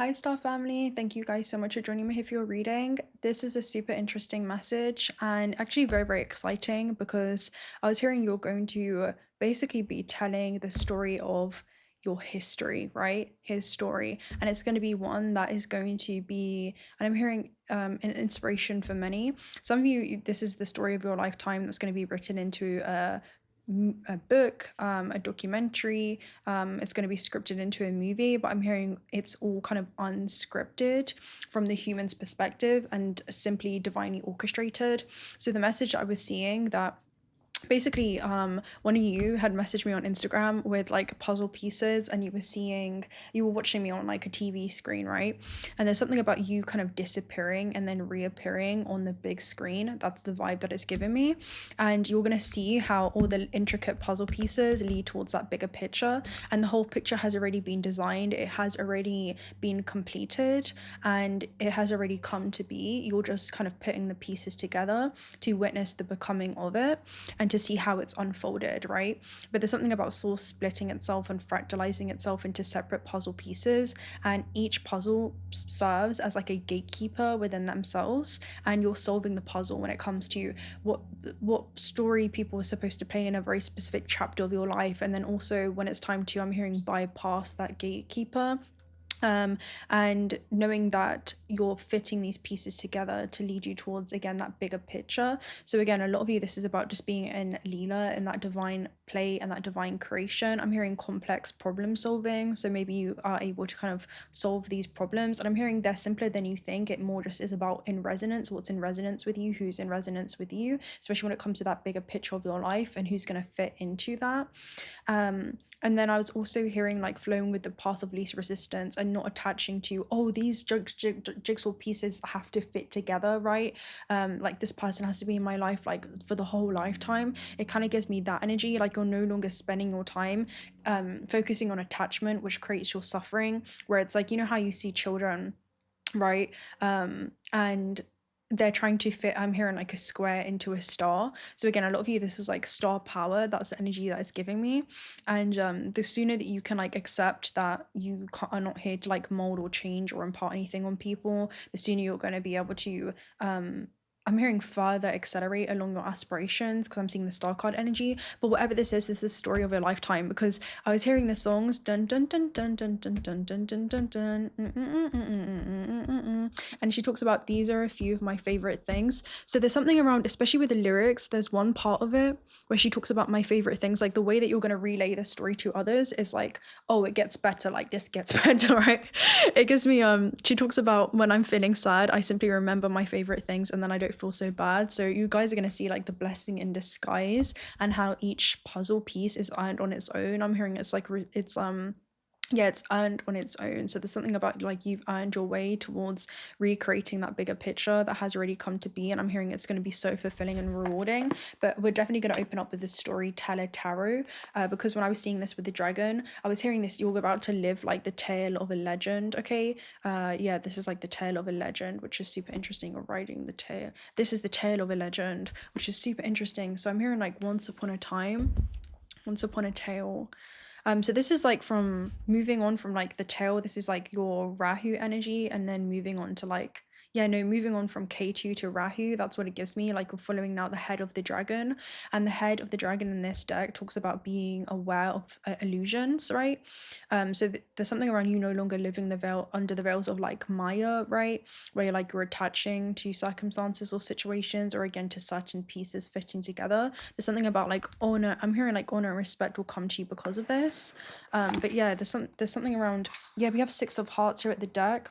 Hi Star Family, thank you guys so much for joining me here for your reading. This is a super interesting message and actually very exciting because I was hearing you're going to basically be telling the story of your history, right? His story, and it's going to be one that is going to be, and I'm hearing an inspiration for many. Some of you, this is the story of your lifetime that's going to be written into a book, a documentary. It's going to be scripted into a movie, but I'm hearing it's all kind of unscripted from the human's perspective and simply divinely orchestrated. So the message I was seeing that basically one of you had messaged me on Instagram with like puzzle pieces, and you were watching me on like a TV screen, right? And there's something about you kind of disappearing and then reappearing on the big screen. That's the vibe that it's given me. And you're gonna see how all the intricate puzzle pieces lead towards that bigger picture, and the whole picture has already been designed, it has already been completed, and it has already come to be. You're just kind of putting the pieces together to witness the becoming of it and to see how it's unfolded, right? But there's something about soul splitting itself and fractalizing itself into separate puzzle pieces, and each puzzle serves as like a gatekeeper within themselves, and you're solving the puzzle when it comes to what story people are supposed to play in a very specific chapter of your life, and then also when it's time to, I'm hearing, bypass that gatekeeper. And knowing that you're fitting these pieces together to lead you towards, again, that bigger picture. So again, a lot of you, this is about just being in Leela, in that divine play and that divine creation. I'm hearing complex problem solving, so maybe you are able to kind of solve these problems, and I'm hearing they're simpler than you think. It more just is about in resonance, what's in resonance with you, who's in resonance with you, especially when it comes to that bigger picture of your life and who's going to fit into that. And then I was also hearing like flowing with the path of least resistance and not attaching to, oh, these jigsaw pieces have to fit together, right? Like this person has to be in my life like for the whole lifetime. It kind of gives me that energy, like you're no longer spending your time focusing on attachment, which creates your suffering, where it's like, you know how you see children, right? And they're trying to fit, I'm hearing like a square into a star. So again, a lot of you, this is like star power. That's the energy that it's giving me. And the sooner that you can like accept that you are not here to like mold or change or impart anything on people, the sooner you're going to be able to I'm hearing further accelerate along your aspirations, because I'm seeing the star card energy. But whatever this is the story of your lifetime, because I was hearing the songs dun dun dun dun dun dun dun dun dun dun dun, and she talks about these are a few of my favorite things. So there's something around, especially with the lyrics, there's one part of it where she talks about my favorite things, like the way that you're going to relay the story to others is like, oh, it gets better, like this gets better, right? It gives me she talks about when I'm feeling sad, I simply remember my favorite things and then I don't feel so bad. So you guys are going to see like the blessing in disguise and how each puzzle piece is earned on its own. I'm hearing it's like it's earned on its own. So there's something about like you've earned your way towards recreating that bigger picture that has already come to be, and I'm hearing it's going to be so fulfilling and rewarding. But we're definitely going to open up with the storyteller tarot, because when I was seeing this with the dragon, I was hearing this, you're about to live like the tale of a legend. Okay, yeah, this is like the tale of a legend, which is super interesting. Or writing the tale, this is the tale of a legend, which is super interesting. So I'm hearing like once upon a tale. So this is like from moving on from like the tail, this is like your Rahu energy, and then moving on to like, moving on from Ketu to Rahu. That's what it gives me, like we're following now the head of the dragon, and the head of the dragon in this deck talks about being aware of illusions, right? So there's something around you no longer living under the veils of like Maya, right? Where you're attaching to circumstances or situations, or again to certain pieces fitting together. There's something about like honor. I'm hearing like honor and respect will come to you because of this. But yeah, there's something around, we have Six of Hearts here at the deck.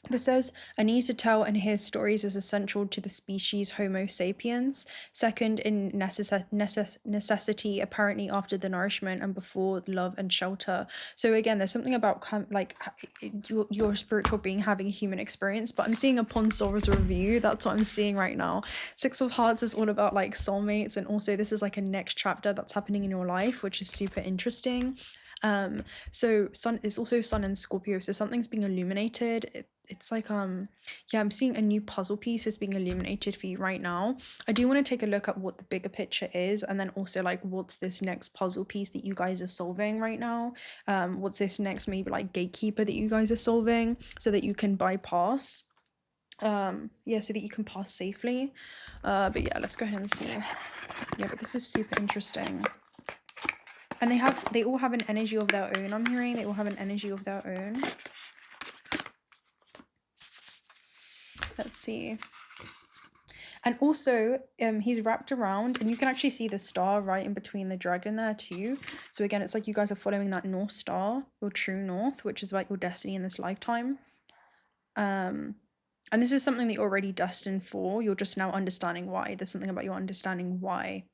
This says, a need to tell and hear stories is essential to the species Homo sapiens, second in necessity, apparently after the nourishment and before love and shelter. So again, there's something about like your spiritual being having a human experience, but I'm seeing upon soul's review, that's what I'm seeing right now. Six of Hearts is all about like soulmates, and also this is like a next chapter that's happening in your life, which is super interesting. So sun is also sun in Scorpio, so something's being illuminated. It's like yeah, I'm seeing a new puzzle piece is being illuminated for you right now. I do want to take a look at what the bigger picture is, and then also like what's this next puzzle piece that you guys are solving right now. What's this next maybe like gatekeeper that you guys are solving, so that you can bypass, yeah, so that you can pass safely. But yeah, let's go ahead and see. Yeah, but this is super interesting. And they all have an energy of their own. I'm hearing they all have an energy of their own. Let's see. And also, he's wrapped around, and you can actually see the star right in between the dragon there too. So again, it's like you guys are following that North Star, your true north, which is like your destiny in this lifetime. And this is something that you're already destined for. You're just now understanding why. There's something about you understanding why.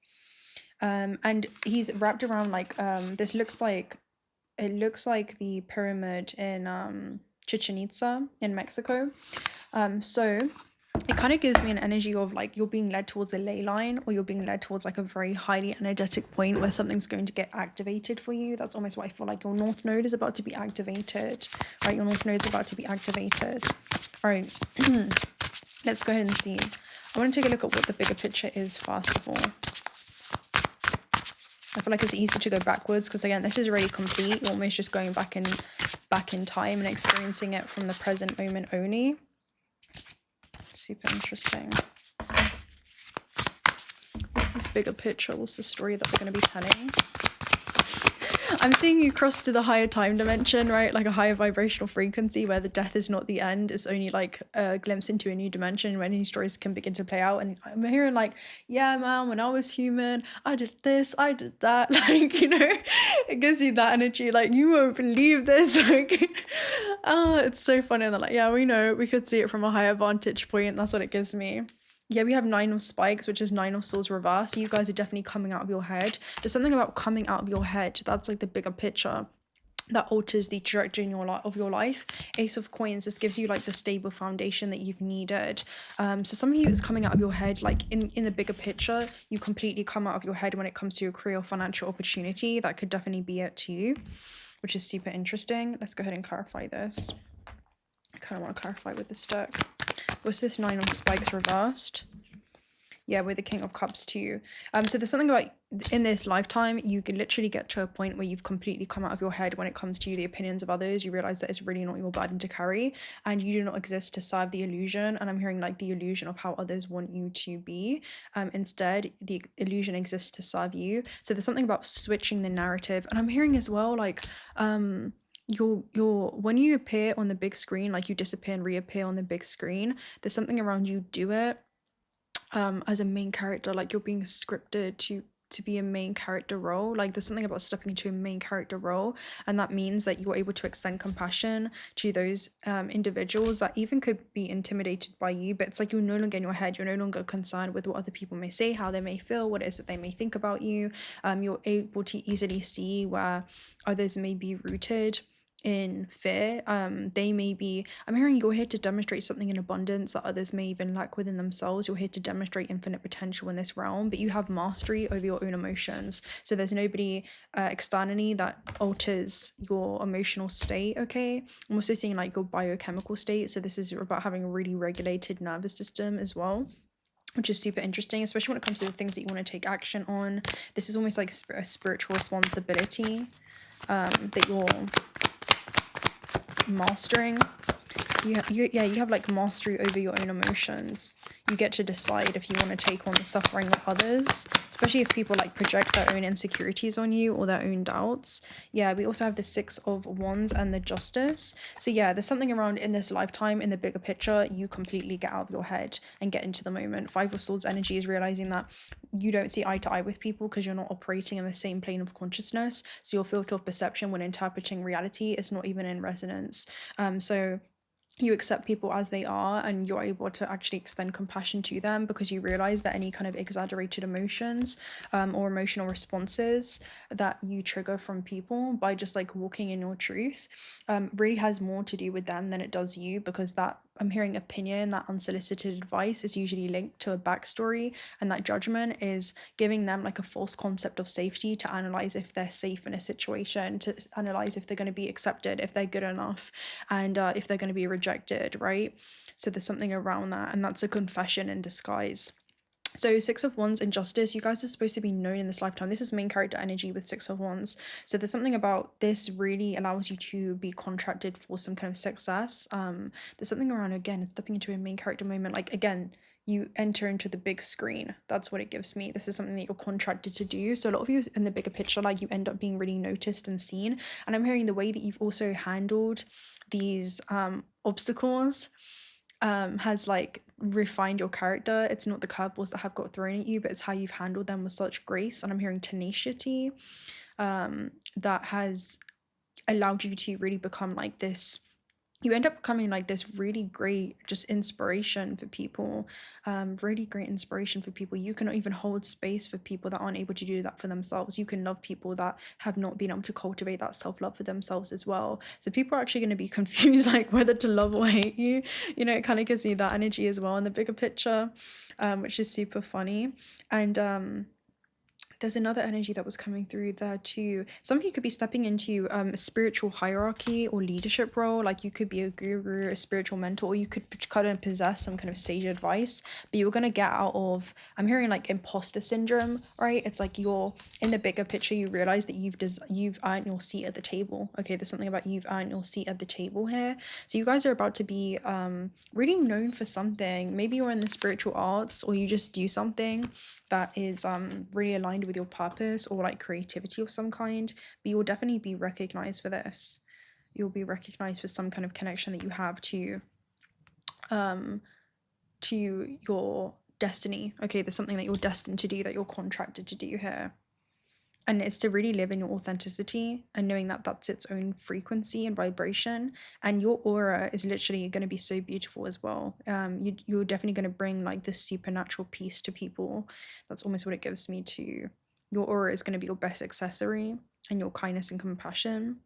And he's wrapped around like this looks like, it looks like the pyramid in Chichen Itza in Mexico. So it kind of gives me an energy of like you're being led towards a ley line, or you're being led towards like a very highly energetic point where something's going to get activated for you. That's almost what I feel like. Your north node is about to be activated, right? Your north node is about to be activated. All right, let's go ahead and see. I want to take a look at what the bigger picture is first of all. I feel like it's easy to go backwards because again, this is already complete. You're almost just going back in time and experiencing it from the present moment only. Super interesting. What's this bigger picture? What's the story that we're going to be telling? I'm seeing you cross to the higher time dimension, right? Like a higher vibrational frequency where the death is not the end. It's only like a glimpse into a new dimension where new stories can begin to play out. And I'm hearing like, yeah, man, when I was human, I did this, I did that. Like, you know, it gives you that energy. Like, you won't believe this. Like, oh, it's so funny. And they're like, yeah, we know. We could see it from a higher vantage point. That's what it gives me. Yeah, we have 9 of spikes, which is 9 of swords reverse. You guys are definitely coming out of your head. There's something about coming out of your head. That's like the bigger picture that alters the trajectory of your life. Ace of coins, this gives you like the stable foundation that you've needed. So some of you is coming out of your head, like in the bigger picture, you completely come out of your head when it comes to your career or financial opportunity. That could definitely be it to you, which is super interesting. Let's go ahead and clarify this. I kind of want to clarify with this deck. What's this 9 of spikes reversed? Yeah, with the King of Cups too. So there's something about in this lifetime, you can literally get to a point where you've completely come out of your head when it comes to the opinions of others. You realize that it's really not your burden to carry, and you do not exist to serve the illusion. And I'm hearing like the illusion of how others want you to be. Instead, the illusion exists to serve you. So there's something about switching the narrative. And I'm hearing as well like when you appear on the big screen, like you disappear and reappear on the big screen, there's something around you do it as a main character, like you're being scripted to be a main character role. Like there's something about stepping into a main character role, and that means that you're able to extend compassion to those individuals that even could be intimidated by you, but it's like you're no longer in your head. You're no longer concerned with what other people may say, how they may feel, what it is that they may think about you. You're able to easily see where others may be rooted in fear. They may be, I'm hearing you're here to demonstrate something in abundance that others may even lack within themselves. You're here to demonstrate infinite potential in this realm, but you have mastery over your own emotions. So there's nobody externally that alters your emotional state. Okay, I'm also seeing like your biochemical state. So this is about having a really regulated nervous system as well, which is super interesting, especially when it comes to the things that you want to take action on. This is almost like a spiritual responsibility that you're mastering. You have like mastery over your own emotions. You get to decide if you want to take on the suffering of others, especially if people like project their own insecurities on you or their own doubts. Yeah, we also have the 6 of Wands and the Justice. So yeah, there's something around in this lifetime, in the bigger picture, you completely get out of your head and get into the moment. 5 of Swords energy is realizing that you don't see eye to eye with people because you're not operating in the same plane of consciousness. So your filter of perception when interpreting reality is not even in resonance. So you accept people as they are, and you're able to actually extend compassion to them because you realize that any kind of exaggerated emotions or emotional responses that you trigger from people by just like walking in your truth really has more to do with them than it does you, because that I'm hearing opinion, that unsolicited advice is usually linked to a backstory, and that judgment is giving them like a false concept of safety to analyze if they're safe in a situation, to analyze if they're going to be accepted, if they're good enough, and if they're going to be rejected, right? So there's something around that, and that's a confession in disguise. So Six of Wands and Justice, you guys are supposed to be known in this lifetime. This is main character energy with Six of Wands. So there's something about this really allows you to be contracted for some kind of success. There's something around, again, it's stepping into a main character moment. Like, again, you enter into the big screen. That's what it gives me. This is something that you're contracted to do. So a lot of you in the bigger picture, like, you end up being really noticed and seen. And I'm hearing the way that you've also handled these obstacles has like refined your character. It's not the curveballs that have got thrown at you, but it's how you've handled them with such grace. And I'm hearing tenacity that has allowed you to really become like this. You end up becoming like this really great just inspiration for people, really great inspiration for people. You cannot even hold space for people that aren't able to do that for themselves. You can love people that have not been able to cultivate that self-love for themselves as well. So people are actually going to be confused like whether to love or hate you. You know, it kind of gives me that energy as well in the bigger picture, which is super funny. And there's another energy that was coming through there too. Some of you could be stepping into a spiritual hierarchy or leadership role. Like, you could be a guru, a spiritual mentor, or you could kind of possess some kind of sage advice, but you're going to get out of, I'm hearing like imposter syndrome, right? It's like you're in the bigger picture, you realize that you've earned your seat at the table. Okay, there's something about you've earned your seat at the table here. So you guys are about to be really known for something. Maybe you're in the spiritual arts, or you just do something that is really aligned with your purpose, or like creativity of some kind, but you'll definitely be recognized for this. You'll be recognized for some kind of connection that you have to your destiny. Okay, there's something that you're destined to do, that you're contracted to do here, and it's to really live in your authenticity and knowing that that's its own frequency and vibration. And your aura is literally going to be so beautiful as well. You're definitely going to bring like this supernatural peace to people. That's almost what it gives me too. Your aura is going to be your best accessory, and your kindness and compassion.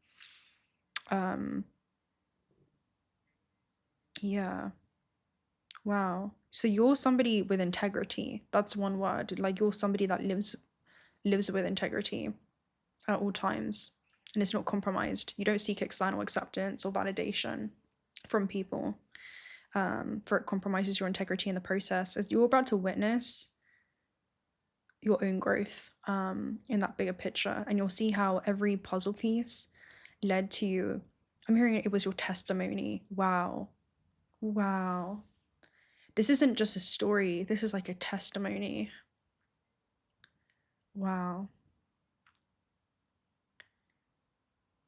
Yeah. Wow. So you're somebody with integrity. That's one word. Like, you're somebody that lives with integrity at all times, and it's not compromised. You don't seek external acceptance or validation from people, for it compromises your integrity in the process, as you're about to witness your own growth in that bigger picture. And you'll see how every puzzle piece led to you. I'm hearing it was your testimony. Wow. This isn't just a story, this is like a testimony. Wow.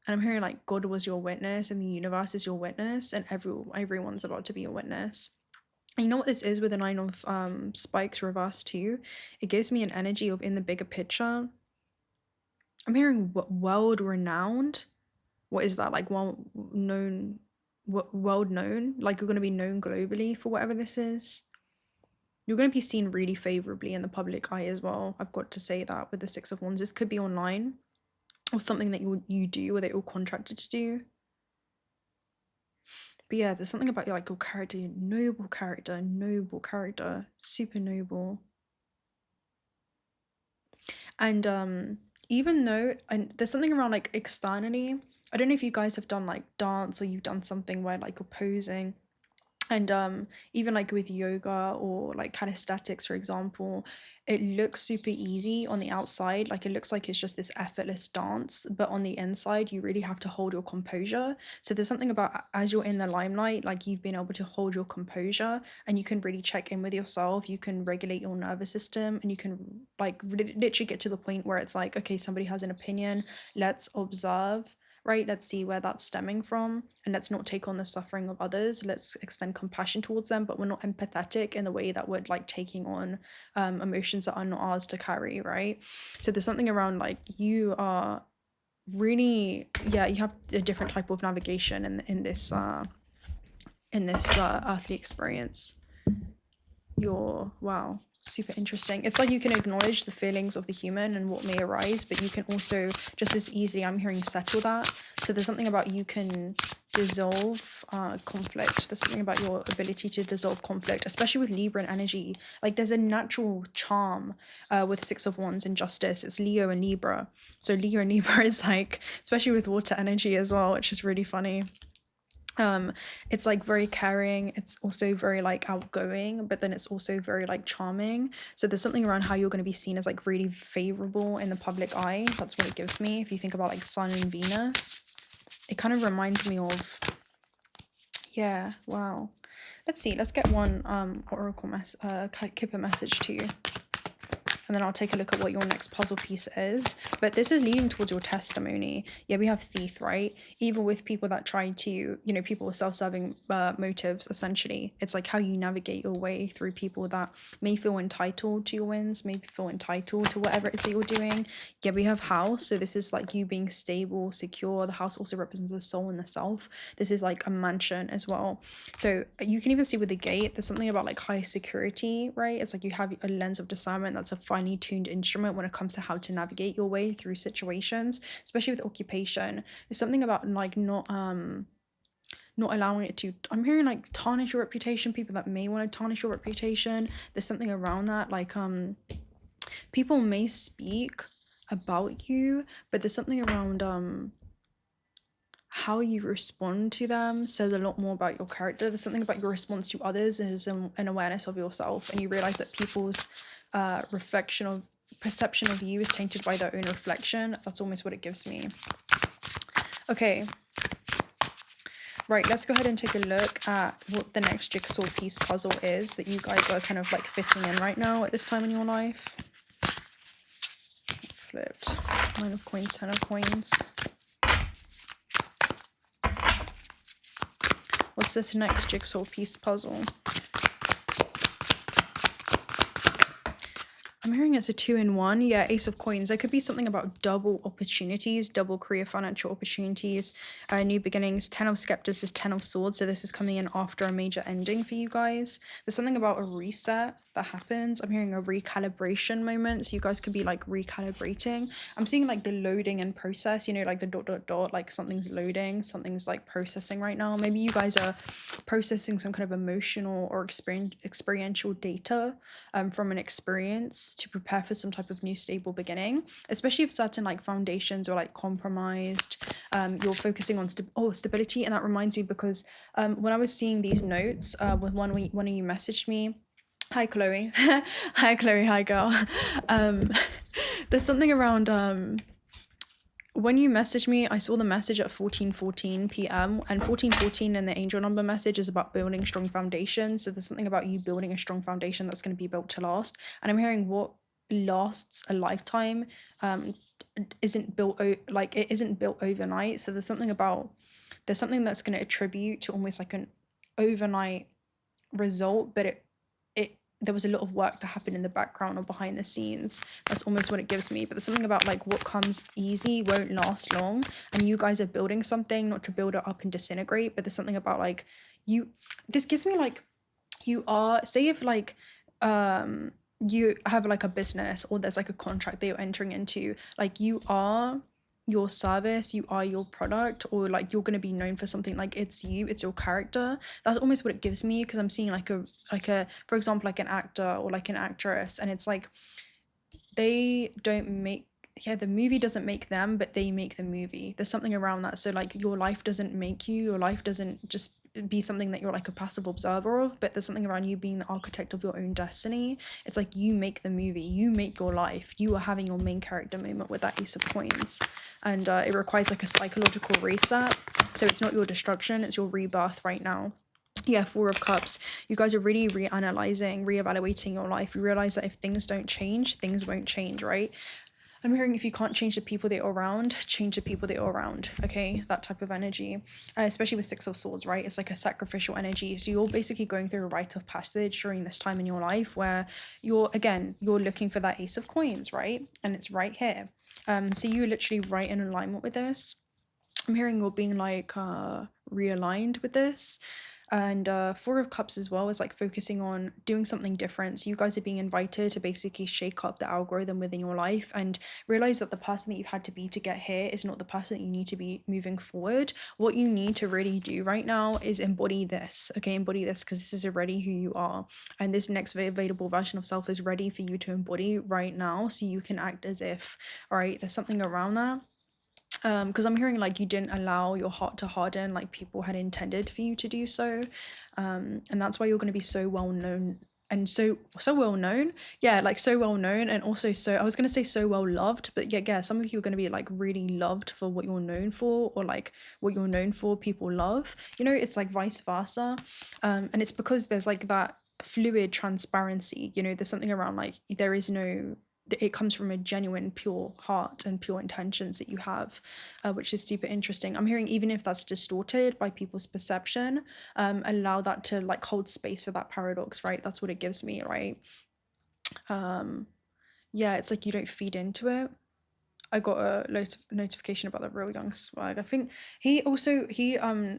And I'm hearing like God was your witness, and the universe is your witness, and everyone's about to be a witness. And you know what this is with the Nine of Spikes reversed too? It gives me an energy of, in the bigger picture, I'm hearing world renowned. What is that? Like, world known? Like, you're going to be known globally for whatever this is. You're going to be seen really favorably in the public eye as well. I've got to say that with the Six of Wands. This could be online, or something that you do, or that you're contracted to do. But yeah, there's something about your character, noble character, super noble. And even though, and there's something around like externally, I don't know if you guys have done like dance, or you've done something where like you're posing, and even like with yoga or like calisthenics, for example, it looks super easy on the outside. Like, it looks like it's just this effortless dance, but on the inside you really have to hold your composure. So there's something about, as you're in the limelight, like, you've been able to hold your composure, and you can really check in with yourself. You can regulate your nervous system, and you can like literally get to the point where it's like, okay, somebody has an opinion, let's observe, right? Let's see where that's stemming from, and let's not take on the suffering of others. Let's extend compassion towards them, but we're not empathetic in the way that we're like taking on emotions that are not ours to carry, right? So there's something around like, you are really, yeah, you have a different type of navigation in this earthly experience. Wow, super interesting. It's like you can acknowledge the feelings of the human and what may arise, but you can also just as easily, I'm hearing, settle that. So there's something about you can dissolve conflict. There's something about your ability to dissolve conflict, especially with Libra and energy. Like there's a natural charm with Six of Wands and Justice. It's Leo and Libra. So Leo and Libra is like, especially with water energy as well, which is really funny. It's like very caring, it's also very like outgoing, but then it's also very like charming. So there's something around how you're going to be seen as like really favorable in the public eye. That's what it gives me. If you think about like Sun and Venus, it kind of reminds me of, yeah, wow. Let's see, let's get one oracle Kipper message to you, and then I'll take a look at what your next puzzle piece is. But this is leading towards your testimony. Yeah, we have thief, right? Even with people that try to, you know, people with self-serving motives, essentially. It's like how you navigate your way through people that may feel entitled to your wins, maybe feel entitled to whatever it is that you're doing. Yeah, we have house. So this is like you being stable, secure. The house also represents the soul and the self. This is like a mansion as well. So you can even see with the gate, there's something about like high security, right? It's like you have a lens of discernment that's a finely tuned instrument when it comes to how to navigate your way through situations, especially with occupation. There's something about like not allowing it to, I'm hearing like tarnish your reputation, people that may want to tarnish your reputation. There's something around that, like people may speak about you, but there's something around how you respond to them says a lot more about your character. There's something about your response to others is an awareness of yourself, and you realize that people's perception of you is tainted by their own reflection. That's almost what it gives me. Okay, right, let's go ahead and take a look at what the next jigsaw piece puzzle is that you guys are kind of like fitting in right now at this time in your life. Flipped. 9 of Coins, 10 of Coins. What's this next jigsaw piece puzzle? I'm hearing it's a 2-in-1. Yeah, Ace of Coins. There could be something about double opportunities, double career financial opportunities, new beginnings. 10 of Scepters is 10 of Swords. So this is coming in after a major ending for you guys. There's something about a reset that happens. I'm hearing a recalibration moment. So you guys could be like recalibrating. I'm seeing like the loading and process, you know, like the ... like something's loading, something's like processing right now. Maybe you guys are processing some kind of emotional or experiential data from an experience to prepare for some type of new stable beginning, especially if certain like foundations are like compromised. You're focusing on stability. And that reminds me, because when I was seeing these notes, when one of you messaged me, hi Chloe. Hi Chloe, hi girl. There's something around when you messaged me, I saw the message at 14:14 p.m. and 14:14 in the angel number message is about building strong foundations. So there's something about you building a strong foundation that's going to be built to last. And I'm hearing what lasts a lifetime isn't built it isn't built overnight. So there's something that's going to attribute to almost like an overnight result, but there was a lot of work that happened in the background or behind the scenes. That's almost what it gives me. But there's something about like what comes easy won't last long, and you guys are building something, not to build it up and disintegrate, but there's something about like this gives me like you are, say if like you have like a business or there's like a contract that you're entering into, like you are your service, you are your product, or like you're going to be known for something, like it's your character. That's almost what it gives me, because I'm seeing like a for example like an actor or like an actress, and it's like they don't make, the movie doesn't make them, but they make the movie. There's something around that. So like your life doesn't make you, your life doesn't just be something that you're like a passive observer of, but there's something around you being the architect of your own destiny. It's like you make the movie, you make your life, you are having your main character moment with that Ace of Coins, and it requires like a psychological reset. So it's not your destruction, it's your rebirth right now. Yeah, 4 of Cups. You guys are really reevaluating your life. You realize that if things don't change, things won't change, right? I'm hearing if you can't change the people that you're around, change the people that you're around, okay? That type of energy, especially with 6 of Swords, right? It's like a sacrificial energy. So you're basically going through a rite of passage during this time in your life where you're looking for that Ace of Coins, right? And it's right here. So you're literally right in alignment with this. I'm hearing you're being like realigned with this. And Four of Cups as well is like focusing on doing something different. So you guys are being invited to basically shake up the algorithm within your life and realize that the person that you've had to be to get here is not the person that you need to be moving forward. What you need to really do right now is embody this. Okay, embody this, because this is already who you are, and this next available version of self is ready for you to embody right now, so you can act as if, all right, there's something around that. Because I'm hearing like you didn't allow your heart to harden like people had intended for you to do so, and that's why you're going to be so well known and so well known. Yeah, like so well known, and also so, I was going to say so well loved, but yeah, some of you are going to be like really loved for what you're known for, or like what you're known for people love, you know. It's like vice versa, and it's because there's like that fluid transparency, you know. There's something around like there is no, it comes from a genuine pure heart and pure intentions that you have, which is super interesting. I'm hearing even if that's distorted by people's perception, allow that to like hold space for that paradox, right? That's what it gives me, right? Yeah, it's like you don't feed into it. I got a notification about the real young swag. I think he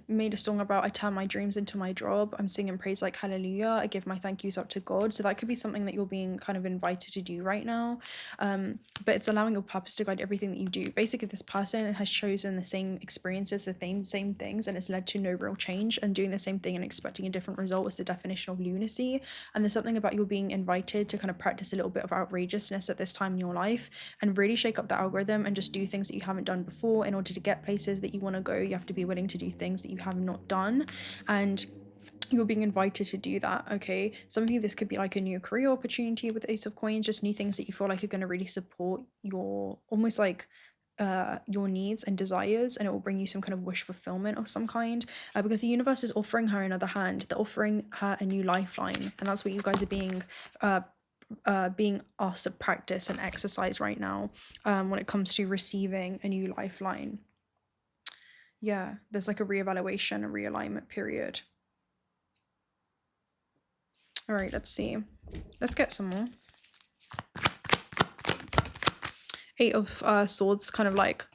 made a song about I turn my dreams into my job. I'm singing praise like hallelujah. I give my thank yous up to God. So that could be something that you're being kind of invited to do right now. But it's allowing your purpose to guide everything that you do. Basically, this person has chosen the same experiences, the same things, and it's led to no real change. And doing the same thing and expecting a different result is the definition of lunacy. And there's something about you being invited to kind of practice a little bit of outrageousness at this time in your life and really shake up the algorithm and just do things that you haven't done before. In order to get places that you want to go, you have to be willing to do things that you have not done, and you're being invited to do that. Okay, some of you, this could be like a new career opportunity with Ace of Coins, just new things that you feel like are going to really support your almost like your needs and desires, and it will bring you some kind of wish fulfillment of some kind, because the universe is offering her another hand. They're offering her a new lifeline, and that's what you guys are being asked to practice and exercise right now, when it comes to receiving a new lifeline. Yeah, there's like a reevaluation, a realignment period. All right, let's see. Let's get some more. Eight of Swords, kind of like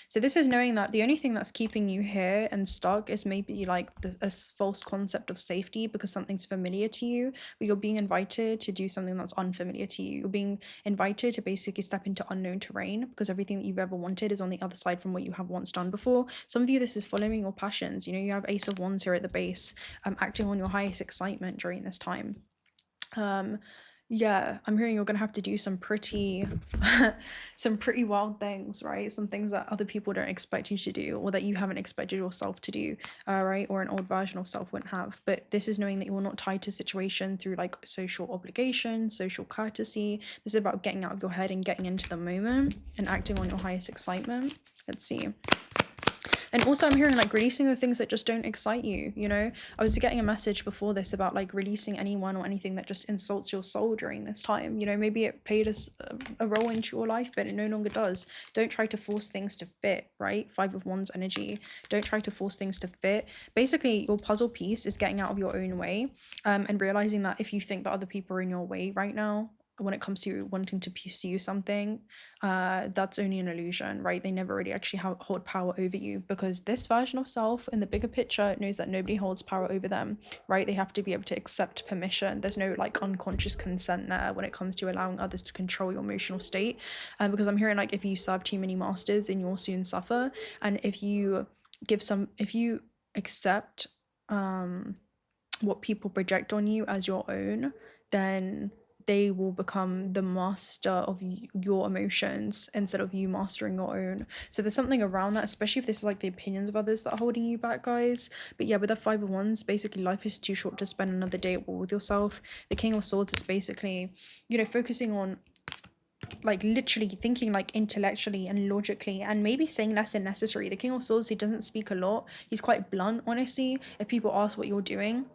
So this is knowing that the only thing that's keeping you here and stuck is maybe like a false concept of safety because something's familiar to you, but you're being invited to do something that's unfamiliar to you. You're being invited to basically step into unknown terrain because everything that you've ever wanted is on the other side from what you have once done before. Some of you, this is following your passions. You know, you have Ace of Wands here at the base, acting on your highest excitement during this time. Yeah, I'm hearing you're gonna have to do some pretty some pretty wild things, right? Some things that other people don't expect you to do, or that you haven't expected yourself to do, right? Or an old version of self wouldn't have. But this is knowing that you're not tied to situation through like social obligation, social courtesy. This is about getting out of your head and getting into the moment and acting on your highest excitement. Let's see. And also I'm hearing like releasing the things that just don't excite you, you know. I was getting a message before this about like releasing anyone or anything that just insults your soul during this time. You know, maybe it played a role into your life, but it no longer does. Don't try to force things to fit, right? 5 of Wands energy. Don't try to force things to fit. Basically, your puzzle piece is getting out of your own way, and realizing that if you think that other people are in your way right now, when it comes to wanting to pursue something, that's only an illusion, right? They never really actually hold power over you, because this version of self in the bigger picture knows that nobody holds power over them, right? They have to be able to accept permission. There's no like unconscious consent there when it comes to allowing others to control your emotional state, because I'm hearing like if you serve too many masters, then you'll soon suffer. And if you accept what people project on you as your own, then they will become the master of your emotions instead of you mastering your own. So there's something around that, especially if this is like the opinions of others that are holding you back, guys. But yeah, with the 5 of Wands, basically life is too short to spend another day at war with yourself. The King of Swords is basically, you know, focusing on like literally thinking like intellectually and logically, and maybe saying less than necessary. The King of Swords, he doesn't speak a lot. He's quite blunt, honestly. If people ask what you're doing,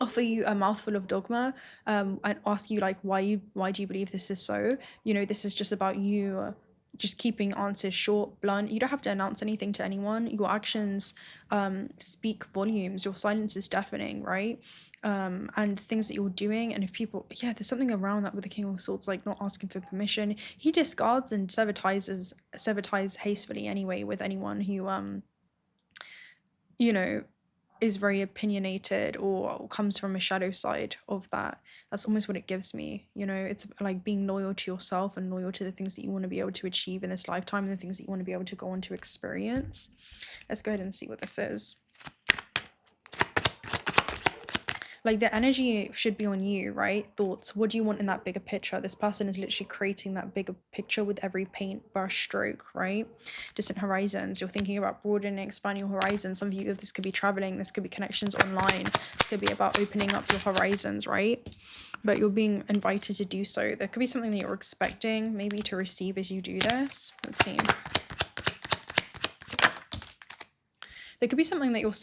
offer you a mouthful of dogma, and ask you like why do you believe this is so, you know, this is just about you just keeping answers short, blunt. You don't have to announce anything to anyone. Your actions speak volumes. Your silence is deafening, right? And things that you're doing, and if people, yeah, there's something around that with the King of Swords, like not asking for permission. He discards and sever ties hastefully anyway with anyone who you know, is very opinionated or comes from a shadow side of that. That's almost what it gives me. You know, it's like being loyal to yourself and loyal to the things that you want to be able to achieve in this lifetime and the things that you want to be able to go on to experience. Let's go ahead and see what this is. Like, the energy should be on you, right? Thoughts. What do you want in that bigger picture? This person is literally creating that bigger picture with every paintbrush stroke, right? Distant horizons. You're thinking about broadening, expanding your horizons. Some of you, this could be traveling. This could be connections online. This could be about opening up your horizons, right? But you're being invited to do so. There could be something that you're expecting maybe to receive as you do this. Let's see. There could be something that you're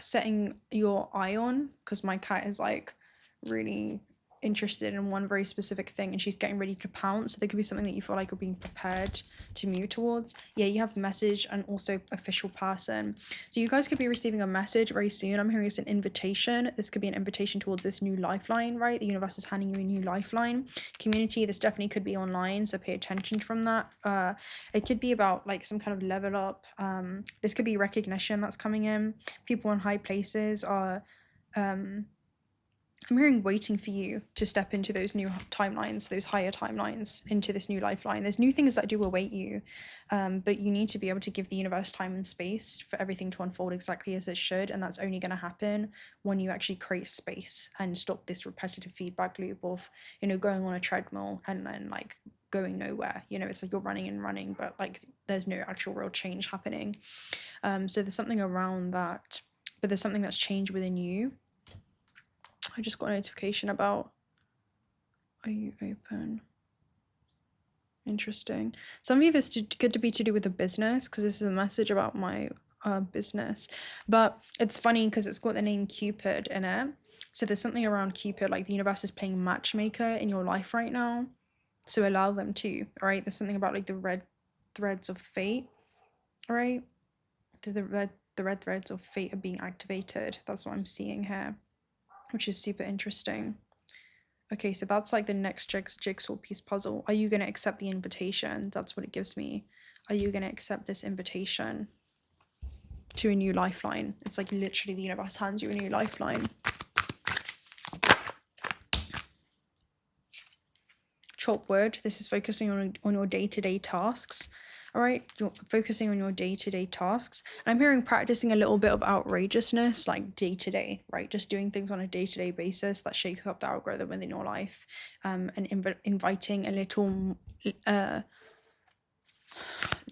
setting your eye on, because my cat is like really interested in one very specific thing and she's getting ready to pounce. So there could be something that you feel like you're being prepared to move towards. Yeah, you have message and also official person. So you guys could be receiving a message very soon. I'm hearing it's an invitation. This could be an invitation towards this new lifeline, right? The universe is handing you a new lifeline. Community, this definitely could be online, so pay attention from that. It could be about like some kind of level up. This could be recognition that's coming in. People in high places are I'm hearing waiting for you to step into those new timelines, those higher timelines, into this new lifeline. There's new things that do await you, but you need to be able to give the universe time and space for everything to unfold exactly as it should, and that's only going to happen when you actually create space and stop this repetitive feedback loop of, you know, going on a treadmill and then like going nowhere. You know, it's like you're running and running, but like there's no actual real change happening. So there's something around that, but there's something that's changed within you. I just got a notification about, are you open? Interesting. Some of you, this could be to do with a business, because this is a message about my business. But it's funny because it's got the name Cupid in it. So there's something around Cupid, like the universe is playing matchmaker in your life right now. So allow them to, all right? There's something about like the red threads of fate, all right? The red threads of fate are being activated. That's what I'm seeing here, which is super interesting. Okay, so that's like the next jigsaw piece puzzle. Are you going to accept the invitation? That's what it gives me. Are you going to accept this invitation to a new lifeline? It's like literally the universe hands you a new lifeline. Chop wood. This is focusing on your day-to-day tasks. All right, you're focusing on your day-to-day tasks. And I'm hearing practicing a little bit of outrageousness, like day-to-day, right? Just doing things on a day-to-day basis that shakes up the algorithm within your life, and inviting a little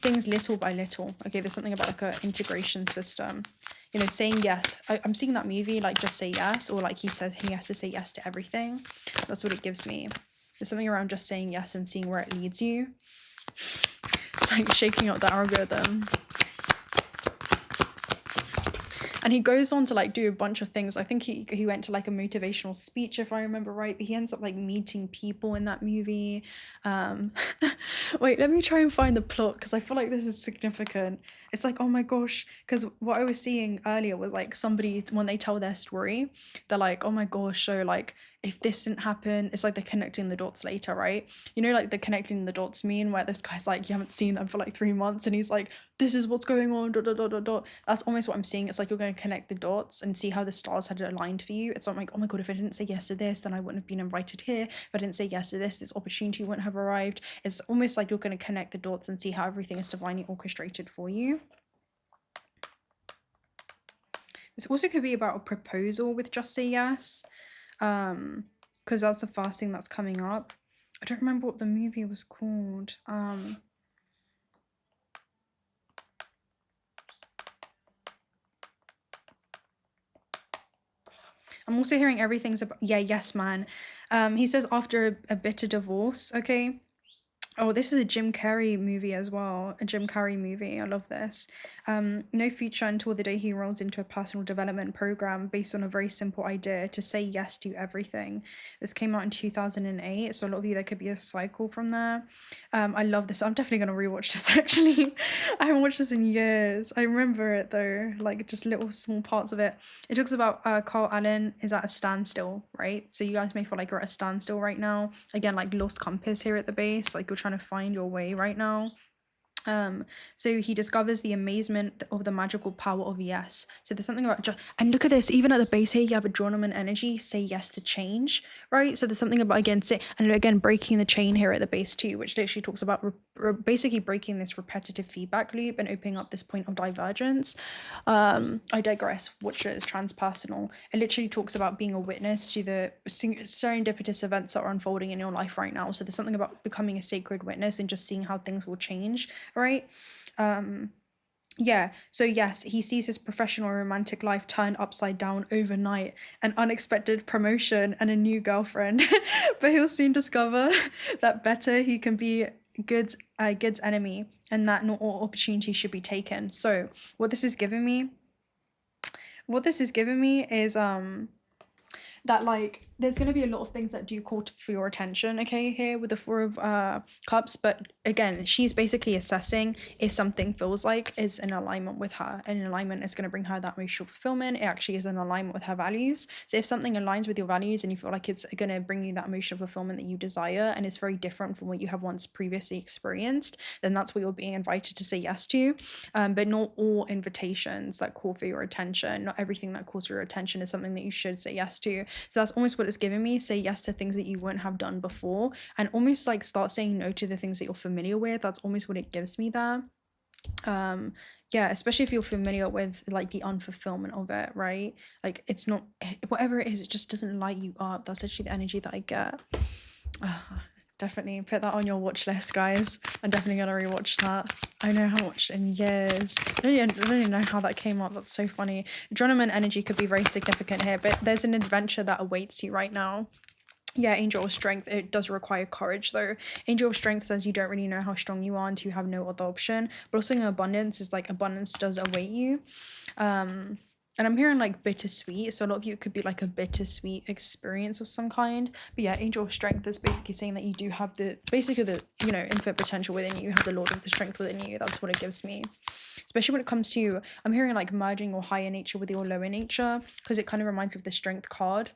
things little by little. Okay, there's something about like an integration system. You know, saying yes. I'm seeing that movie, like Just Say Yes, or like he says he has to say yes to everything. That's what it gives me. There's something around just saying yes and seeing where it leads you. Like shaking up the algorithm. And he goes on to like do a bunch of things. I think he went to like a motivational speech, if I remember right, but he ends up like meeting people in that movie. Wait, let me try and find the plot, because I feel like this is significant. It's like, oh my gosh, because what I was seeing earlier was like somebody, when they tell their story, they're like, oh my gosh, so like if this didn't happen, it's like they're connecting the dots later, right? You know, like the connecting the dots meme where this guy's like, you haven't seen them for like 3 months, and he's like, this is what's going on, dot, dot, dot, dot, dot. That's almost what I'm seeing. It's like you're going to connect the dots and see how the stars had aligned for you. It's not like, oh my god, if I didn't say yes to this, then I wouldn't have been invited here. If I didn't say yes to this opportunity wouldn't have arrived. It's almost like you're going to connect the dots and see how everything is divinely orchestrated for you. This also could be about a proposal with Just Say Yes, because that's the first thing that's coming up. I don't remember what the movie was called. I'm also hearing everything's about, yeah, yes man. He says after a bitter divorce, okay. Oh, this is a Jim Carrey movie as well. A Jim Carrey movie. I love this. No future until the day he enrolls into a personal development program based on a very simple idea to say yes to everything. This came out in 2008. So a lot of you, there could be a cycle from there. I love this. I'm definitely going to rewatch this actually. I haven't watched this in years. I remember it though, like just little small parts of it. It talks about Carl Allen is at a standstill, right? So you guys may feel like you're at a standstill right now. Again, like lost compass here at the base. Like you're trying to find your way right now. So he discovers the amazement of the magical power of yes. So there's something about and look at this, even at the base here you have adrenaline energy, say yes to change, right? So there's something about, again, say, and again breaking the chain here at the base too, which literally talks about basically breaking this repetitive feedback loop and opening up this point of divergence. I digress. Watch it as transpersonal. It literally talks about being a witness to the serendipitous events that are unfolding in your life right now. So there's something about becoming a sacred witness and just seeing how things will change, right? Yeah, so yes, he sees his professional romantic life turned upside down overnight, an unexpected promotion and a new girlfriend. But he'll soon discover that better he can be good's enemy, and that not all opportunities should be taken. So what this is giving me is that, like, there's going to be a lot of things that do call for your attention, okay, here with the Four of Cups. But again, she's basically assessing if something feels like is in alignment with her, and in alignment is going to bring her that emotional fulfillment. It actually is in alignment with her values. So if something aligns with your values and you feel like it's going to bring you that emotional fulfillment that you desire, and it's very different from what you have once previously experienced, then that's what you're being invited to say yes to. But not all invitations that call for your attention, not everything that calls for your attention is something that you should say yes to. So that's almost what it's giving me. Say yes to things that you wouldn't have done before, and almost like start saying no to the things that you're familiar with. That's almost what it gives me there. Yeah, especially if you're familiar with like the unfulfillment of it, right? Like, it's not, whatever it is, it just doesn't light you up. That's actually the energy that I get. Definitely put that on your watch list, guys. I'm definitely gonna rewatch that. I know how much in years. I don't even know how that came up. That's so funny. Adrenaline energy could be very significant here, but there's an adventure that awaits you right now. Yeah, Angel of Strength, it does require courage though. Angel of Strength says you don't really know how strong you are until you have no other option. But also in abundance is like abundance does await you. And I'm hearing like bittersweet, so a lot of you, it could be like a bittersweet experience of some kind. But yeah, Angel of Strength is basically saying that you do have the, basically the, you know, infinite potential within you. You have the Lord of the Strength within you. That's what it gives me. Especially when it comes to, I'm hearing like merging your higher nature with your lower nature, because it kind of reminds me of the Strength card,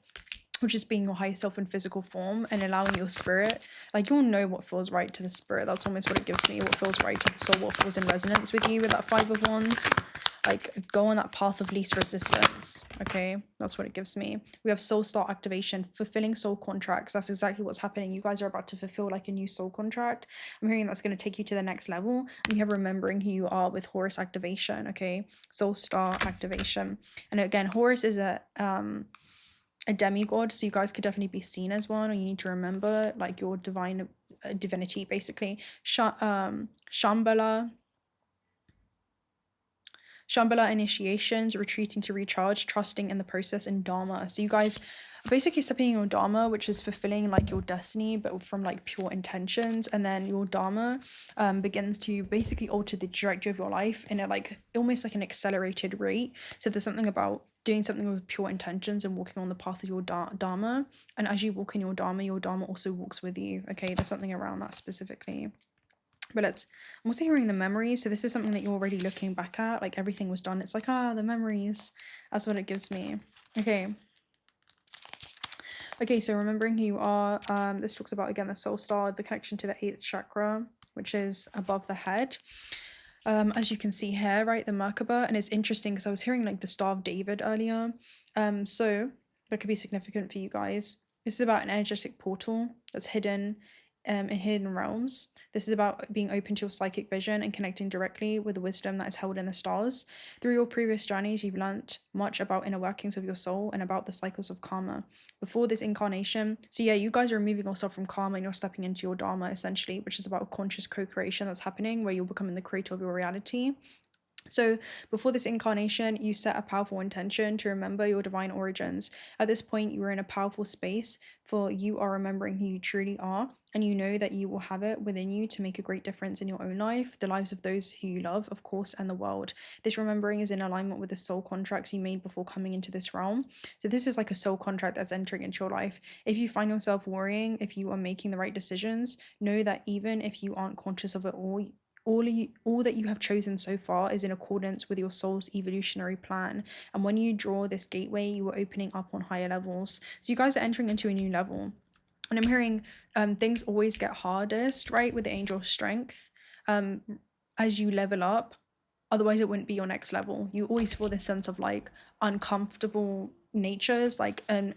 which is being your higher self in physical form and allowing your spirit, like, you'll know what feels right to the spirit. That's almost what it gives me, what feels right to the soul, what feels in resonance with you with that Five of Wands. Like, go on that path of least resistance, okay? That's what it gives me. We have soul star activation, fulfilling soul contracts. That's exactly what's happening. You guys are about to fulfill like a new soul contract. I'm hearing that's going to take you to the next level. And you have remembering who you are with Horus activation, okay? Soul star activation. And again, Horus is a demigod, so you guys could definitely be seen as one, or you need to remember like your divinity, basically. Shambhala initiations, retreating to recharge, trusting in the process, and Dharma. So you guys are basically stepping in your Dharma, which is fulfilling like your destiny, but from like pure intentions. And then your Dharma begins to basically alter the trajectory of your life in a like almost like an accelerated rate. So there's something about doing something with pure intentions and walking on the path of your Dharma. And as you walk in your Dharma also walks with you. Okay, there's something around that specifically. But I'm also hearing the memories. So this is something that you're already looking back at. Like, everything was done. It's like, the memories. That's what it gives me. Okay. Okay, so remembering who you are. This talks about, again, the soul star, the connection to the 8th chakra, which is above the head. As you can see here, right, the Merkaba. And it's interesting because I was hearing like the Star of David earlier. So that could be significant for you guys. This is about an energetic portal that's hidden in hidden realms. This is about being open to your psychic vision and connecting directly with the wisdom that is held in the stars. Through your previous journeys, you've learnt much about inner workings of your soul and about the cycles of karma. Before this incarnation, so yeah, you guys are removing yourself from karma and you're stepping into your dharma, essentially, which is about conscious co-creation that's happening, where you're becoming the creator of your reality. So before this incarnation, you set a powerful intention to remember your divine origins. At this point, you are in a powerful space, for you are remembering who you truly are, and you know that you will have it within you to make a great difference in your own life, the lives of those who you love, of course, and the world. This remembering is in alignment with the soul contracts you made before coming into this realm. So this is like a soul contract that's entering into your life. If you find yourself worrying if you are making the right decisions, know that even if you aren't conscious of it all that you have chosen so far is in accordance with your soul's evolutionary plan. And when you draw this gateway, you are opening up on higher levels. So you guys are entering into a new level. And I'm hearing things always get hardest, right, with the Angel of Strength. as you level up, otherwise it wouldn't be your next level. You always feel this sense of like uncomfortable natures, like an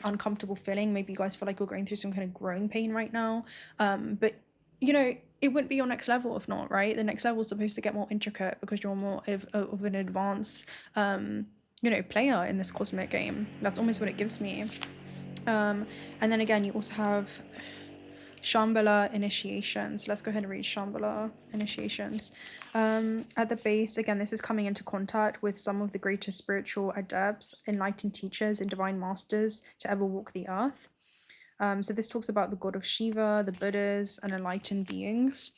uncomfortable feeling. Maybe you guys feel like you're going through some kind of growing pain right now, but you know, it wouldn't be your next level if not, right? The next level is supposed to get more intricate because you're more of an advanced you know, player in this cosmic game. That's almost what it gives me. And then again, you also have Shambhala initiations. Let's go ahead and read Shambhala initiations. At the base, again, this is coming into contact with some of the greatest spiritual adepts, enlightened teachers, and divine masters to ever walk the earth. So this talks about the god of Shiva, the Buddhas, and enlightened beings.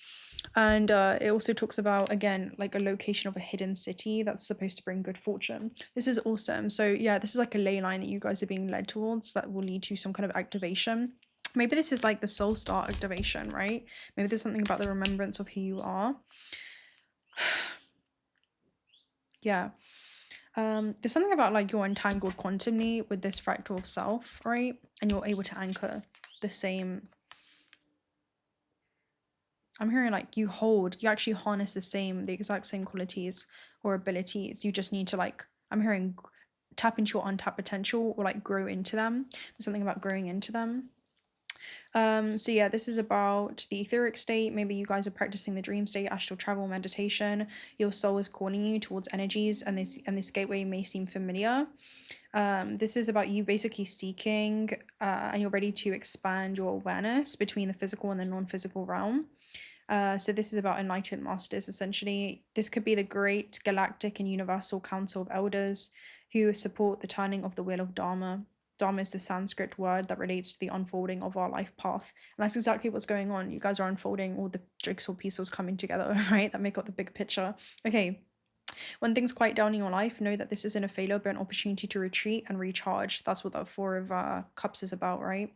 And it also talks about, again, like a location of a hidden city that's supposed to bring good fortune. This is awesome. So yeah, this is like a ley line that you guys are being led towards that will lead to some kind of activation. Maybe this is like the soul star activation, right? Maybe there's something about the remembrance of who you are. Yeah. There's something about like you're entangled quantumly with this fractal of self, right? And you're able to anchor the same. I'm hearing like you actually harness the exact same qualities or abilities. You just need to like, I'm hearing tap into your untapped potential or like grow into them. There's something about growing into them. So yeah, this is about the etheric state. Maybe you guys are practicing the dream state, astral travel, meditation. Your soul is calling you towards energies, and this gateway may seem familiar. This is about you basically seeking and you're ready to expand your awareness between the physical and the non-physical realm. So this is about enlightened masters, essentially. This could be the great galactic and universal council of elders who support the turning of the wheel of Dharma. Dharma is the Sanskrit word that relates to the unfolding of our life path. And that's exactly what's going on. You guys are unfolding all the jigsaw pieces coming together, right? That make up the big picture. Okay. When things quiet down in your life, know that this isn't a failure, but an opportunity to retreat and recharge. That's what the Four of Cups is about, right?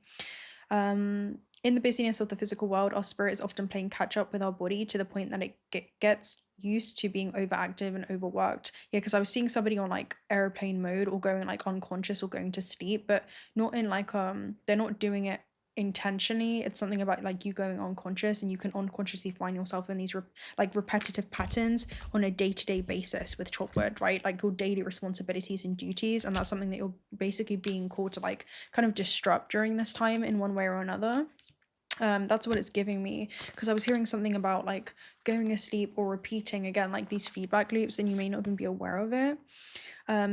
In the busyness of the physical world, our spirit is often playing catch up with our body to the point that it gets used to being overactive and overworked. Yeah, because I was seeing somebody on like airplane mode or going like unconscious or going to sleep, but not in like they're not doing it intentionally. It's something about like you going unconscious, and you can unconsciously find yourself in these repetitive patterns on a day-to-day basis with Chopwood, right? Like your daily responsibilities and duties, and that's something that you're basically being called to like kind of disrupt during this time in one way or another. That's what it's giving me, because I was hearing something about like going asleep or repeating again like these feedback loops, and you may not even be aware of it.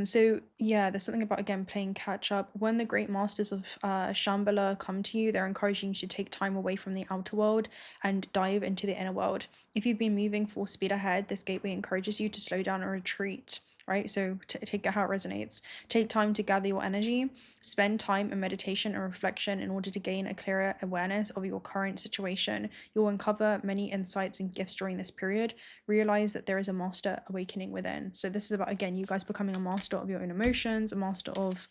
So yeah, there's something about again playing catch up. When the great masters of Shambhala come to you, they're encouraging you to take time away from the outer world and dive into the inner world. If you've been moving full speed ahead, this gateway encourages you to slow down and retreat. Right, so take it how it resonates. Take time to gather your energy. Spend time in meditation and reflection in order to gain a clearer awareness of your current situation. You'll uncover many insights and gifts during this period. Realize that there is a master awakening within. So this is about, again, you guys becoming a master of your own emotions, a master of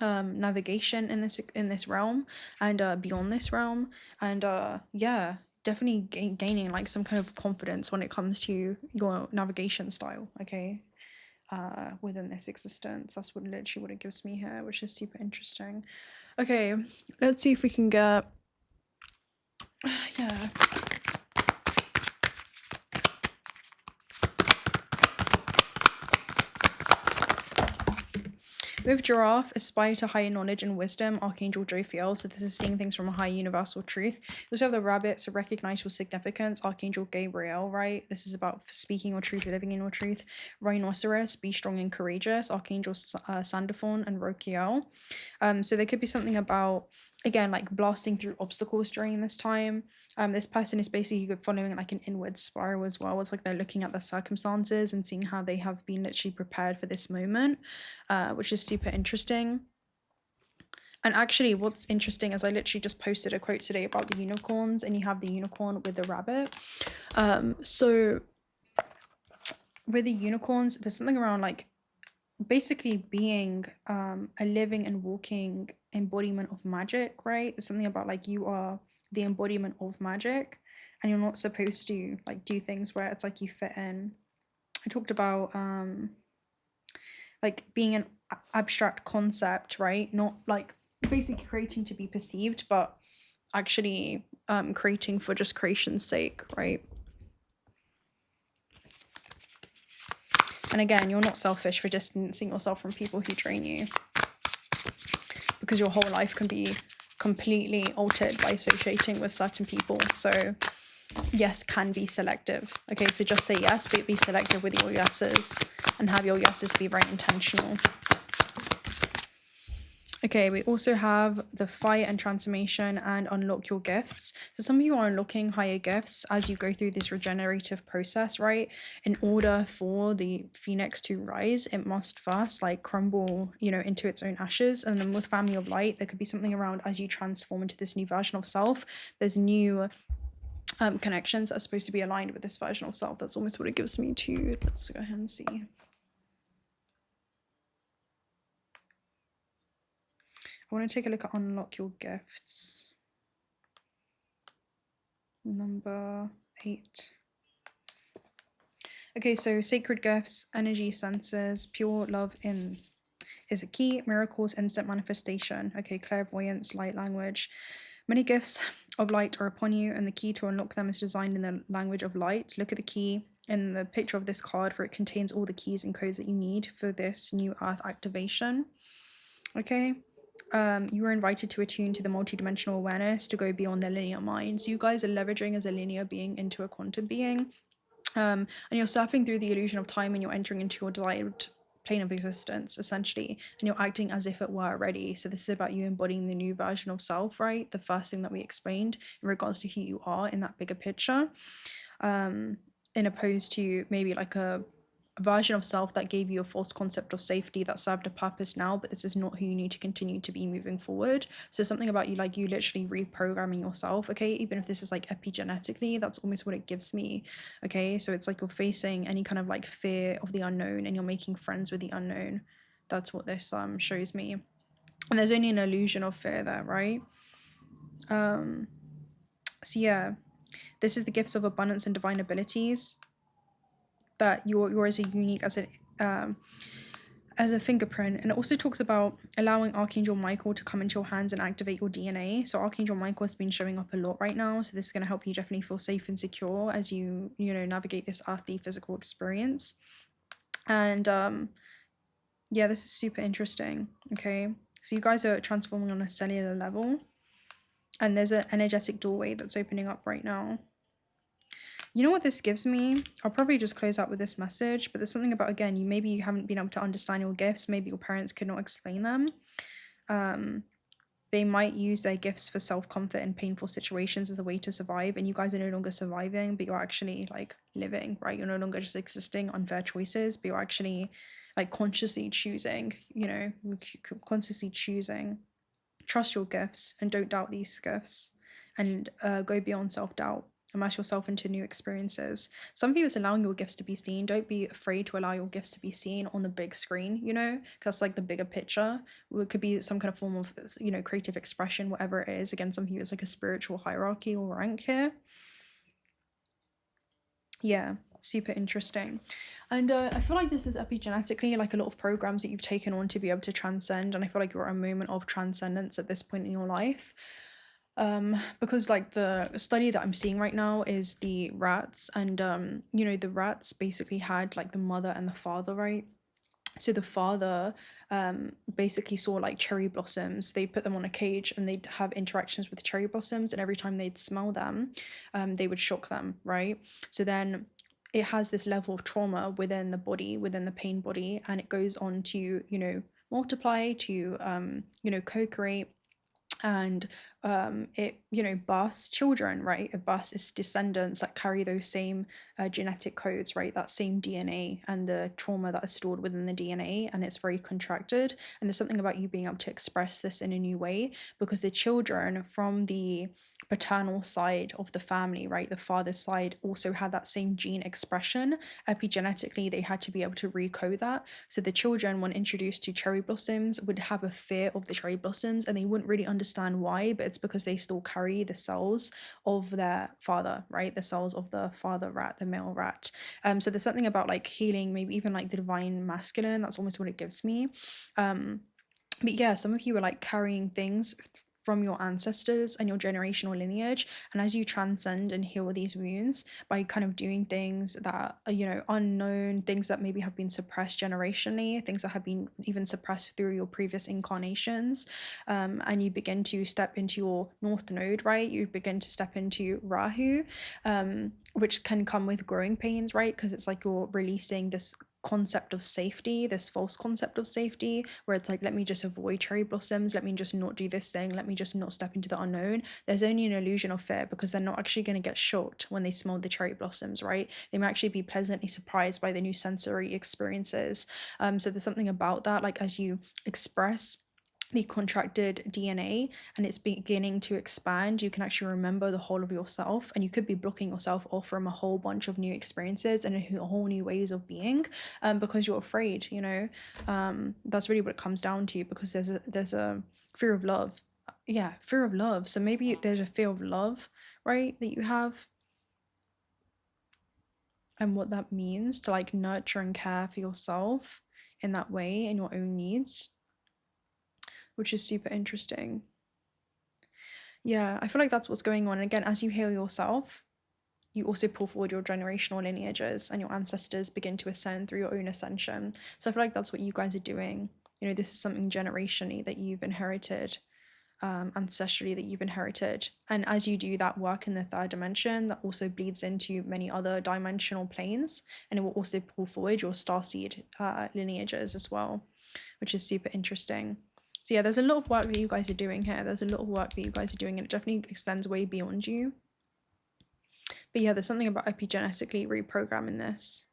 navigation in this realm and beyond this realm. And yeah, definitely gaining like some kind of confidence when it comes to your navigation style. Okay. Within this existence. That's what literally what it gives me here, which is super interesting. Okay, let's see if we can get yeah. With Giraffe, aspire to higher knowledge and wisdom, Archangel Jophiel. So this is seeing things from a high universal truth. You also have the Rabbit, so recognize your significance, Archangel Gabriel, right? This is about speaking your truth, living in your truth. Rhinoceros, be strong and courageous, Archangel Sandalphon and Rokiel. So there could be something about, again, like blasting through obstacles during this time. This person is basically following like an inward spiral as well. It's like they're looking at the circumstances and seeing how they have been literally prepared for this moment, which is super interesting. And actually what's interesting is I literally just posted a quote today about the unicorns, and you have the unicorn with the rabbit. So with the unicorns, there's something around like basically being a living and walking embodiment of magic, right? There's something about like you are the embodiment of magic, and you're not supposed to like do things where it's like you fit in. I talked about like being an abstract concept, right? Not like basically creating to be perceived, but actually creating for just creation's sake, right? And again, you're not selfish for distancing yourself from people who drain you, because your whole life can be completely altered by associating with certain people. So yes can be selective. Okay, so just say yes, but be selective with your yeses, and have your yeses be very intentional. Okay, we also have the fight and transformation and unlock your gifts. So some of you are unlocking higher gifts as you go through this regenerative process, right? In order for the phoenix to rise, it must first like crumble, you know, into its own ashes. And then with family of light, there could be something around as you transform into this new version of self, there's new connections that are supposed to be aligned with this version of self. That's almost what it gives me too. Let's go ahead and see. I want to take a look at unlock your gifts. Number 8. Okay, so sacred gifts, energy senses, pure love in is a key, miracles, instant manifestation. Okay, clairvoyance, light language. Many gifts of light are upon you, and the key to unlock them is designed in the language of light. Look at the key in the picture of this card, for it contains all the keys and codes that you need for this new earth activation. Okay. You were invited to attune to the multidimensional awareness to go beyond the linear mind. So you guys are leveraging as a linear being into a quantum being. And you're surfing through the illusion of time, and you're entering into your desired plane of existence, essentially, and you're acting as if it were already. So this is about you embodying the new version of self, right? The first thing that we explained in regards to who you are in that bigger picture, in opposed to maybe like a version of self that gave you a false concept of safety that served a purpose now, but this is not who you need to continue to be moving forward. So something about you, like you literally reprogramming yourself, okay, even if this is like epigenetically, that's almost what it gives me. Okay, so it's like you're facing any kind of like fear of the unknown, and you're making friends with the unknown. That's what this shows me. And there's only an illusion of fear there, right? So yeah, this is the gifts of abundance and divine abilities, that you're as unique as a fingerprint. And it also talks about allowing Archangel Michael to come into your hands and activate your DNA. So Archangel Michael has been showing up a lot right now, so this is going to help you definitely feel safe and secure as you navigate this earthly physical experience. And yeah, this is super interesting. Okay, so you guys are transforming on a cellular level, and there's an energetic doorway that's opening up right now. You know what this gives me? I'll probably just close out with this message, but there's something about, again, maybe you haven't been able to understand your gifts. Maybe your parents could not explain them. They might use their gifts for self-comfort in painful situations as a way to survive, and you guys are no longer surviving, but you're actually like living, right? You're no longer just existing unfair choices, but you're actually like consciously choosing, consciously choosing. Trust your gifts and don't doubt these gifts, and go beyond self-doubt. Immerse yourself into new experiences. Some of you, it's allowing your gifts to be seen. Don't be afraid to allow your gifts to be seen on the big screen, because like the bigger picture. It could be some kind of form of, creative expression, whatever it is. Again, some of you, it's like a spiritual hierarchy or rank here. Yeah, super interesting. And I feel like this is epigenetically like a lot of programs that you've taken on to be able to transcend. And I feel like you're at a moment of transcendence at this point in your life. Because like the study that I'm seeing right now is the rats, and the rats basically had like the mother and the father, right? So the father basically saw like cherry blossoms. They put them on a cage and they'd have interactions with cherry blossoms, and every time they'd smell them, they would shock them, right? So then it has this level of trauma within the body, within the pain body, and it goes on to multiply, to co-create, and it births children, right? It births its descendants that carry those same genetic codes, right? That same DNA and the trauma that is stored within the DNA, and it's very contracted. And there's something about you being able to express this in a new way, because the children from the paternal side of the family, right, the father's side, also had that same gene expression. Epigenetically, they had to be able to recode that. So the children, when introduced to cherry blossoms, would have a fear of the cherry blossoms, and they wouldn't really understand why, but it's because they still carry the cells of their father, right? The cells of the father rat, the male rat. So there's something about like healing, maybe even like the divine masculine. That's almost what it gives me. But yeah, some of you are like carrying things from your ancestors and your generational lineage. And as you transcend and heal these wounds by kind of doing things that are, you know, unknown, things that maybe have been suppressed generationally, things that have been even suppressed through your previous incarnations, and you begin to step into your North Node, right? You begin to step into Rahu, which can come with growing pains, right? Because it's like you're releasing this concept of safety, this false concept of safety, where it's like, let me just avoid cherry blossoms, let me just not do this thing, let me just not step into the unknown. There's only an illusion of fear, because they're not actually going to get shocked when they smell the cherry blossoms, right? They might actually be pleasantly surprised by the new sensory experiences. So there's something about that, like as you express the contracted DNA and it's beginning to expand, you can actually remember the whole of yourself, and you could be blocking yourself off from a whole bunch of new experiences and a whole new ways of being, because you're afraid, you know. That's really what it comes down to, because there's a fear of love. Yeah, fear of love. So maybe there's a fear of love, right, that you have, and what that means to like nurture and care for yourself in that way, in your own needs, which is super interesting. Yeah, I feel like that's what's going on. And again, as you heal yourself, you also pull forward your generational lineages, and your ancestors begin to ascend through your own ascension. So I feel like that's what you guys are doing. You know, this is something generationally that you've inherited, ancestrally that you've inherited. And as you do that work in the third dimension, that also bleeds into many other dimensional planes, and it will also pull forward your starseed lineages as well, which is super interesting. So yeah, there's a lot of work that you guys are doing here. There's a lot of work that you guys are doing, and it definitely extends way beyond you. But yeah, there's something about epigenetically reprogramming this.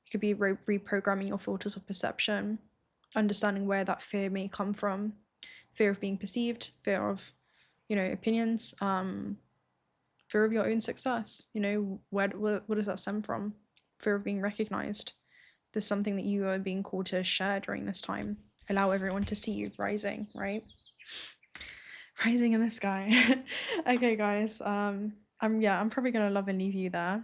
You could be reprogramming your filters of perception, understanding where that fear may come from. Fear of being perceived, fear of, you know, opinions, fear of your own success. You know, where does that stem from? Fear of being recognized. There's something that you are being called to share during this time. Allow everyone to see you rising, right? Rising in the sky. Okay, guys. I'm probably gonna love and leave you there.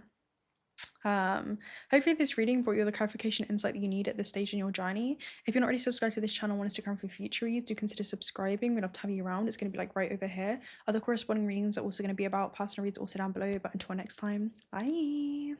Hopefully this reading brought you the clarification insight that you need at this stage in your journey. If you're not already subscribed to this channel and want to stick around for future reads, do consider subscribing. We'd love to have you around. It's going to be like right over here. Other corresponding readings are also going to be about personal reads also down below. But until next time, bye.